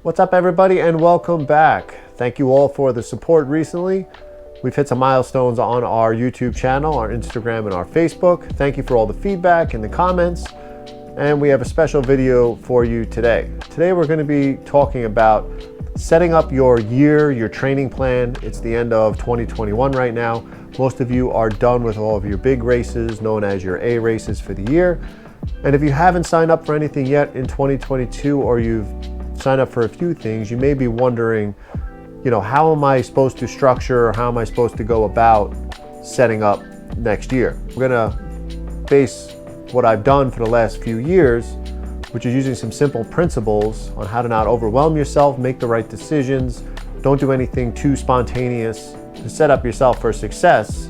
What's up, everybody, and welcome back. Thank you all for the support recently. We've hit some milestones on our YouTube channel, our Instagram, and our Facebook. Thank you for all the feedback and the comments. And we have a special video for you today. Today we're going to be talking about setting up your year, your training plan. It's the end of 2021 right now. Most of you are done with all of your big races, known as your A races for the year. And if you haven't signed up for anything yet in 2022, or you've signed up for a few things, you may be wondering, how am I supposed to structure, or how am I supposed to go about setting up next year? We're gonna base what I've done for the last few years, which is using some simple principles on how to not overwhelm yourself, make the right decisions, don't do anything too spontaneous, to set up yourself for success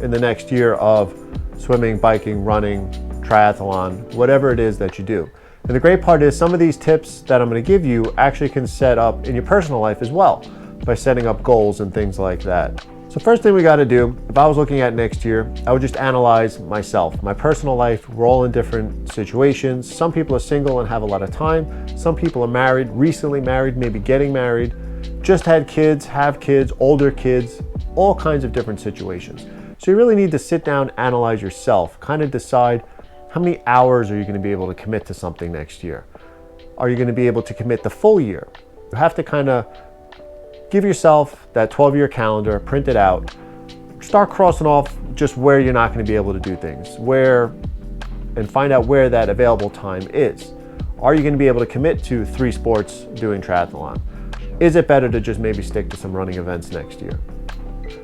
in the next year of swimming, biking, running, triathlon, whatever it is that you do. And the great part is some of these tips that I'm going to give you actually can set up in your personal life as well by setting up goals and things like that. So first thing we got to do, if I was looking at next year, I would just analyze myself, my personal life. We're all in different situations. Some people are single and have a lot of time. Some people are married, recently married, maybe getting married, just had kids, have kids, older kids, all kinds of different situations. So you really need to sit down, analyze yourself, kind of decide how many hours are you going to be able to commit to something next year? Are you going to be able to commit the full year? You have to kind of give yourself that 12-year calendar, print it out, start crossing off just where you're not going to be able to do things, and find out where that available time is. Are you going to be able to commit to 3 sports doing triathlon? Is it better to just maybe stick to some running events next year?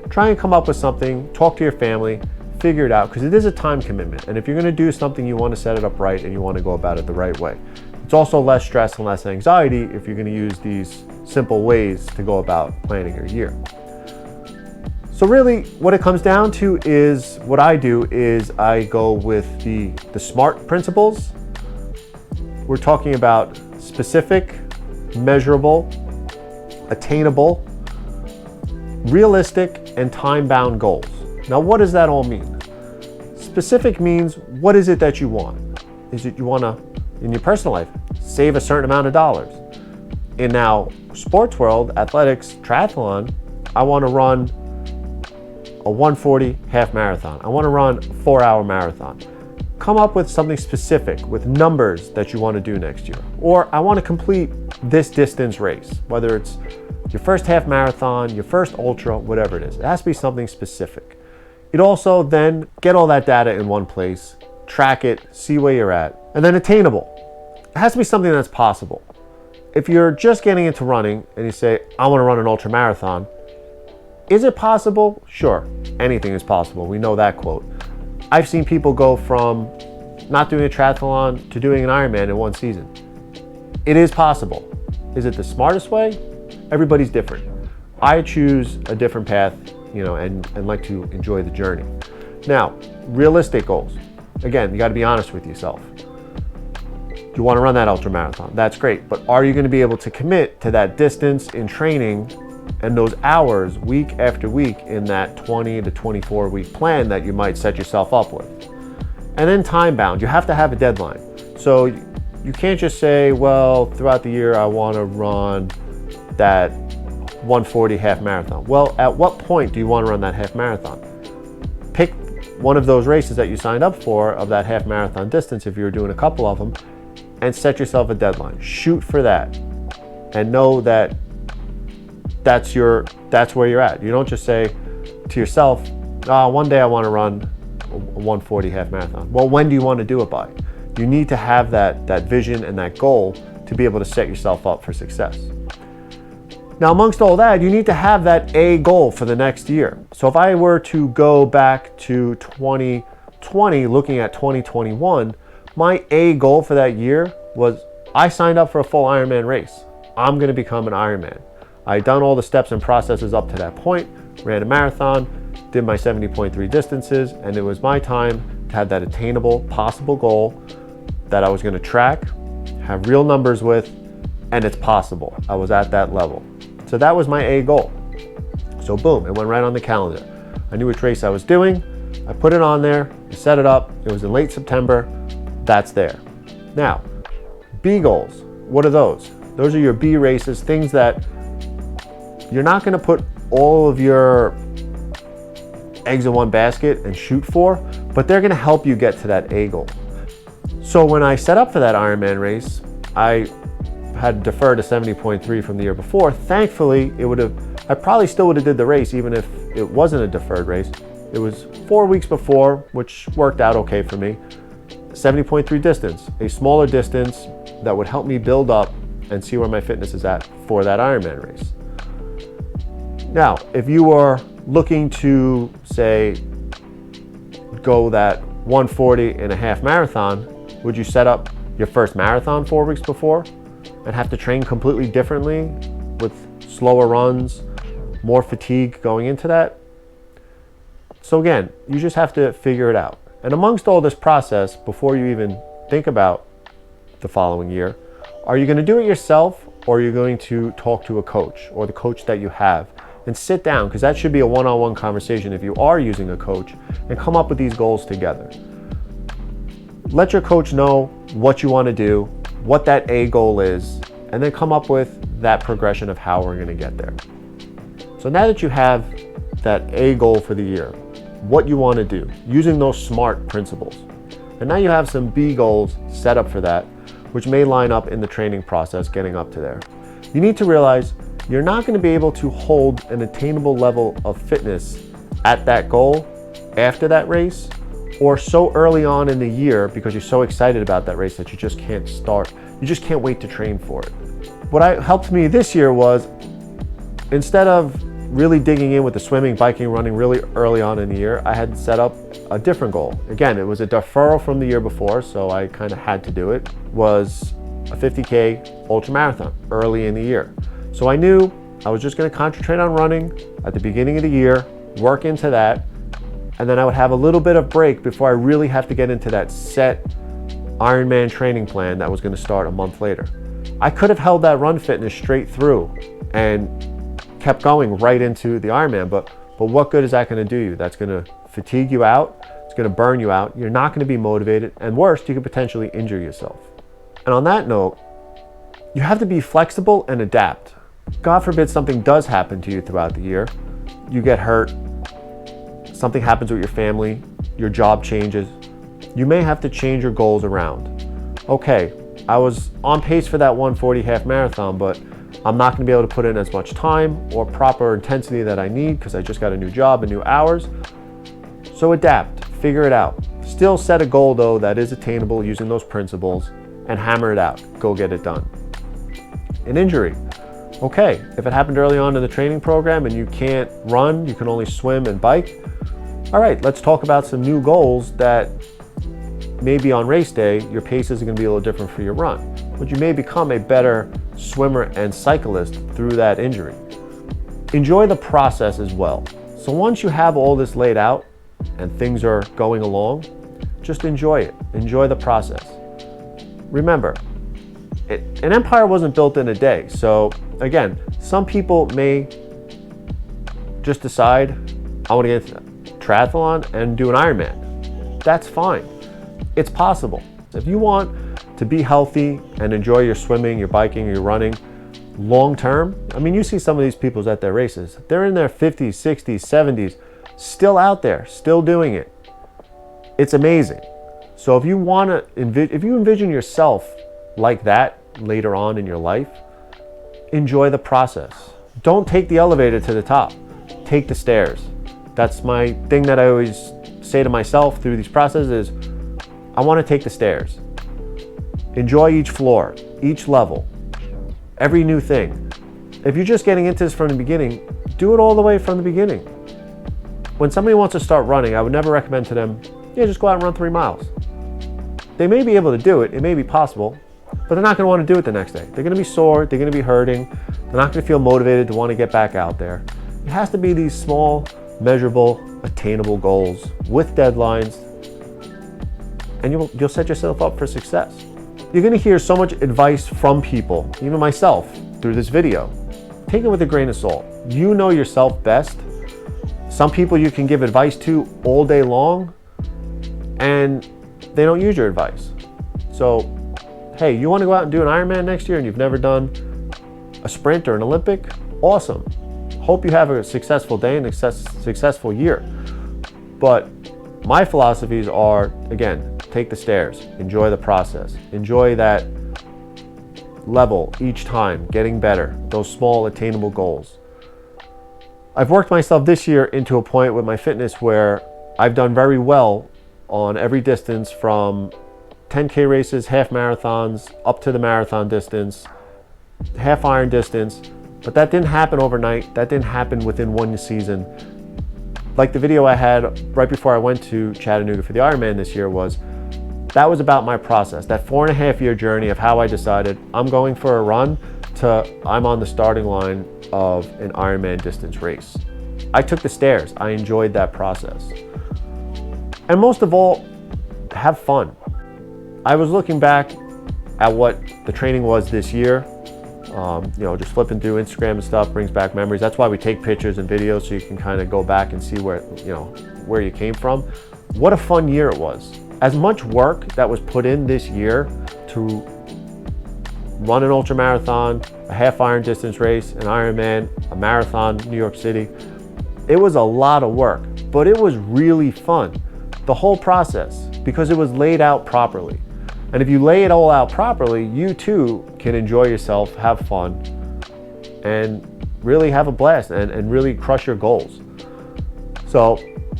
Try and come up with something, talk to your family, figure it out, because it is a time commitment. And if you're going to do something, you want to set it up right and you want to go about it the right way. It's also less stress and less anxiety if you're going to use these simple ways to go about planning your year. So really what it comes down to is, what I do is I go with the SMART principles. We're talking about specific, measurable, attainable, realistic, and time-bound goals. Now, what does that all mean? Specific means, what is it that you want? Is it you want to, in your personal life, save a certain amount of dollars? In now sports world, athletics, triathlon, I want to run a 140 half marathon. I want to run a 4-hour marathon. Come up with something specific with numbers that you want to do next year. Or I want to complete this distance race, whether it's your first half marathon, your first ultra, whatever it is. It has to be something specific. It also then get all that data in one place, track it, see where you're at. And then attainable. It has to be something that's possible. If you're just getting into running and you say, I want to run an ultra marathon, is it possible? Sure, anything is possible. We know that quote. I've seen people go from not doing a triathlon to doing an Ironman in one season. It is possible. Is it the smartest way? Everybody's different. I choose a different path, and like to enjoy the journey. Now, realistic goals. Again, you got to be honest with yourself. You want to run that ultra marathon. That's great, but are you going to be able to commit to that distance in training and those hours week after week in that 20 to 24 week plan that you might set yourself up with? And then time bound. You have to have a deadline. So you can't just say, well, throughout the year I want to run that 140 half marathon. Well, at what point do you want to run that half marathon? Pick one of those races that you signed up for of that half marathon distance, if you're doing a couple of them, and set yourself a deadline. Shoot for that and know that that's where you're at. You don't just say to yourself, one day I want to run a 140 half marathon. Well, when do you want to do it by? You need to have that vision and that goal to be able to set yourself up for success. Now, amongst all that, you need to have that A goal for the next year. So if I were to go back to 2020, looking at 2021, my A goal for that year was, I signed up for a full Ironman race. I'm going to become an Ironman. I'd done all the steps and processes up to that point, ran a marathon, did my 70.3 distances, and it was my time to have that attainable, possible goal that I was going to track, have real numbers with, and it's possible. I was at that level. So that was my A goal. So boom, it went right on the calendar. I knew which race I was doing. I put it on there, I set it up. It was in late September. That's there. Now, B goals, what are those? Those are your B races, things that you're not going to put all of your eggs in one basket and shoot for, but they're going to help you get to that A goal. So when I set up for that Ironman race, I had deferred to 70.3 from the year before. Thankfully, I probably still would have did the race even if it wasn't a deferred race. It was 4 weeks before, which worked out okay for me. 70.3 distance, a smaller distance that would help me build up and see where my fitness is at for that Ironman race. Now, if you are looking to, say, go that 140 and a half marathon, would you set up your first marathon 4 weeks before and have to train completely differently with slower runs, more fatigue going into that? So again, you just have to figure it out. And amongst all this process, before you even think about the following year, are you going to do it yourself, or are you going to talk to a coach or the coach that you have and sit down? Because that should be a one-on-one conversation if you are using a coach, and come up with these goals together. Let your coach know what you want to do, what that A goal is, and then come up with that progression of how we're going to get there. So now that you have that A goal for the year, what you want to do, using those SMART principles, and now you have some B goals set up for that, which may line up in the training process getting up to there. You need to realize you're not going to be able to hold an attainable level of fitness at that goal after that race, or so early on in the year because you're so excited about that race that you just can't start. You just can't wait to train for it. What helped me this year was, instead of really digging in with the swimming, biking, running really early on in the year, I had set up a different goal. Again, it was a deferral from the year before, so I kind of had to do it, was a 50K ultra marathon early in the year. So I knew I was just going to concentrate on running at the beginning of the year, work into that, and then I would have a little bit of break before I really have to get into that set Ironman training plan that was going to start a month later. I could have held that run fitness straight through and kept going right into the Ironman, but what good is that going to do you? That's going to fatigue you out. It's going to burn you out. You're not going to be motivated, and worse, you could potentially injure yourself. And on that note, you have to be flexible and adapt. God forbid something does happen to you throughout the year. You get hurt, something happens with your family, your job changes. You may have to change your goals around. Okay, I was on pace for that 140 half marathon, but I'm not going to be able to put in as much time or proper intensity that I need because I just got a new job and new hours. So adapt, figure it out. Still set a goal though that is attainable using those principles, and hammer it out. Go get it done. An injury. Okay, if it happened early on in the training program and you can't run, you can only swim and bike. All right, let's talk about some new goals that maybe on race day, your paces are going to be a little different for your run, but you may become a better swimmer and cyclist through that injury. Enjoy the process as well. So once you have all this laid out and things are going along, just enjoy it. Enjoy the process. Remember, an empire wasn't built in a day. So again, some people may just decide, I want to get into triathlon and do an Ironman. That's fine. It's possible. If you want to be healthy and enjoy your swimming, your biking, your running long term, I mean, you see some of these people at their races, they're in their 50s, 60s, 70s, still out there, still doing it. It's amazing. So if you want to, if you envision yourself like that later on in your life, enjoy the process. Don't take the elevator to the top. Take the stairs. That's my thing that I always say to myself through these processes is, I want to take the stairs. Enjoy each floor, each level, every new thing. If you're just getting into this from the beginning, do it all the way from the beginning. When somebody wants to start running, I would never recommend to them, yeah, just go out and run 3 miles. They may be able to do it, it may be possible, but they're not going to want to do it the next day. They're going to be sore, they're going to be hurting, they're not going to feel motivated to want to get back out there. It has to be these small, measurable, attainable goals with deadlines, and you'll set yourself up for success. You're going to hear so much advice from people, even myself, through this video. Take it with a grain of salt. You know yourself best. Some people you can give advice to all day long, and they don't use your advice. So, hey, you want to go out and do an Ironman next year and you've never done a sprint or an Olympic, awesome. Hope you have a successful day and a successful year. But my philosophies are, again, take the stairs, enjoy the process, enjoy that level each time, getting better, those small attainable goals. I've worked myself this year into a point with my fitness where I've done very well on every distance, from 10K races, half marathons, up to the marathon distance, half iron distance. But that didn't happen overnight. That didn't happen within one season. Like the video I had right before I went to Chattanooga for the Ironman this year that was about my process, that 4.5 year journey of how I decided I'm going for a run to I'm on the starting line of an Ironman distance race. I took the stairs. I enjoyed that process. And most of all, have fun. I was looking back at what the training was this year. Just flipping through Instagram and stuff brings back memories. That's why we take pictures and videos, so you can kind of go back and see where you came from. What a fun year it was. As much work that was put in this year to run an ultra marathon, a half iron distance race, an Ironman, a marathon, New York City. It was a lot of work, but it was really fun. The whole process, because it was laid out properly. And if you lay it all out properly, you too can enjoy yourself, have fun, and really have a blast and really crush your goals. So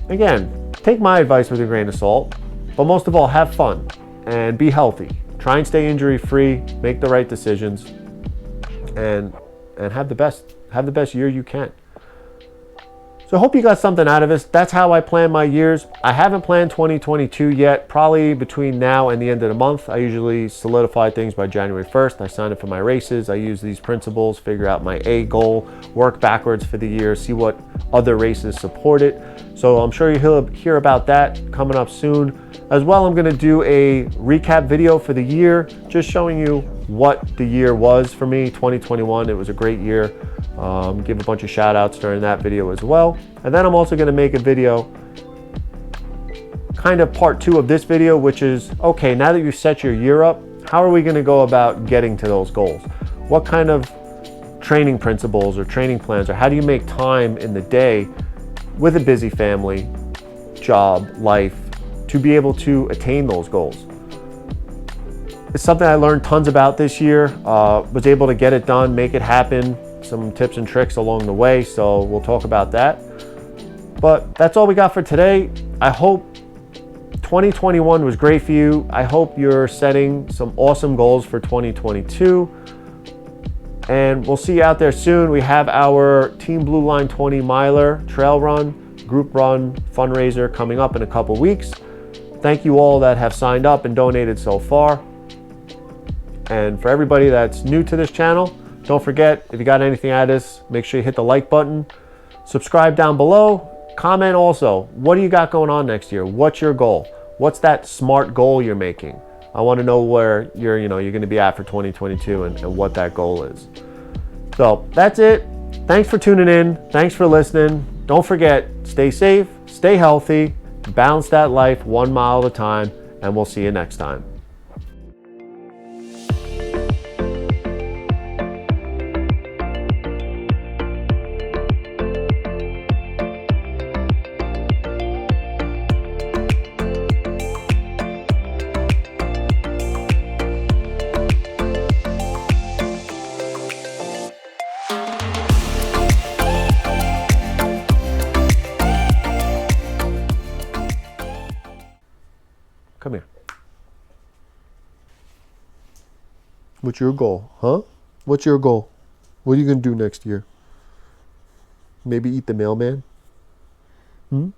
again, take my advice with a grain of salt, but most of all, have fun and be healthy. Try and stay injury free, make the right decisions, and have the best year you can. So I hope you got something out of this. That's how I plan my years. I haven't planned 2022 yet. Probably between now and the end of the month. I usually solidify things by January 1st. I sign up for my races. I use these principles, figure out my A goal, work backwards for the year, see what other races support it. So I'm sure you'll hear about that coming up soon. As well, I'm gonna do a recap video for the year, just showing you what the year was for me, 2021. It was a great year. Give a bunch of shout outs during that video as well. And then I'm also gonna make a video, kind of part 2 of this video, which is, okay, now that you've set your year up, how are we gonna go about getting to those goals? What kind of training principles or training plans, or how do you make time in the day with a busy family, job, life, to be able to attain those goals? It's something I learned tons about this year, was able to get it done, make it happen, some tips and tricks along the way, so we'll talk about that. But that's all we got for today. I hope 2021 was great for you. I hope you're setting some awesome goals for 2022. And we'll see you out there soon. We have our Team Blue Line 20 miler trail run, group run fundraiser coming up in a couple weeks. Thank you all that have signed up and donated so far. And for everybody that's new to this channel, don't forget, if you got anything out of this, make sure you hit the like button. Subscribe down below. Comment also, what do you got going on next year? What's your goal? What's that smart goal you're making? I want to know where you're going to be at for 2022 and what that goal is. So that's it. Thanks for tuning in. Thanks for listening. Don't forget, stay safe, stay healthy, balance that life 1 mile at a time, and we'll see you next time. Come here. What's your goal, huh? What's your goal? What are you going to do next year? Maybe eat the mailman? Hmm?